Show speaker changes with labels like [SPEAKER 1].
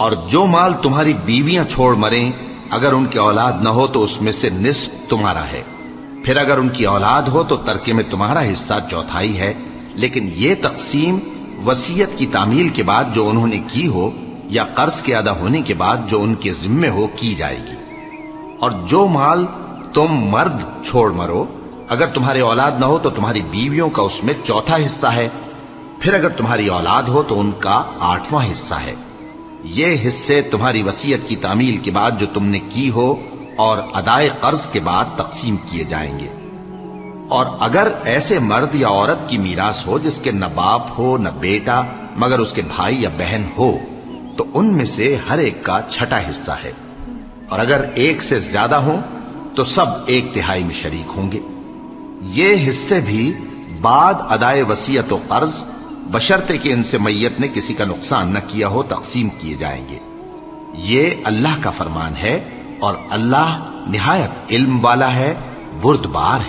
[SPEAKER 1] اور جو مال تمہاری بیویاں چھوڑ مریں اگر ان کی اولاد نہ ہو تو اس میں سے نصف تمہارا ہے، پھر اگر ان کی اولاد ہو تو ترکے میں تمہارا حصہ چوتھائی ہے، لیکن یہ تقسیم وصیت کی تعمیل کے بعد جو انہوں نے کی ہو یا قرض کے ادا ہونے کے بعد جو ان کے ذمے ہو کی جائے گی۔ اور جو مال تم مرد چھوڑ مرو اگر تمہاری اولاد نہ ہو تو تمہاری بیویوں کا اس میں چوتھا حصہ ہے، پھر اگر تمہاری اولاد ہو تو ان کا 8واں حصہ ہے۔ یہ حصے تمہاری وصیت کی تعمیل کے بعد جو تم نے کی ہو اور ادائے قرض کے بعد تقسیم کیے جائیں گے۔ اور اگر ایسے مرد یا عورت کی میراث ہو جس کے نہ باپ ہو نہ بیٹا مگر اس کے بھائی یا بہن ہو تو ان میں سے ہر ایک کا چھٹا حصہ ہے، اور اگر ایک سے زیادہ ہوں تو سب 1/3 میں شریک ہوں گے۔ یہ حصے بھی بعد ادائے وصیت و قرض بشرطے کہ ان سے میت نے کسی کا نقصان نہ کیا ہو تقسیم کیے جائیں گے۔ یہ اللہ کا فرمان ہے اور اللہ نہایت علم والا ہے، بردبار ہے۔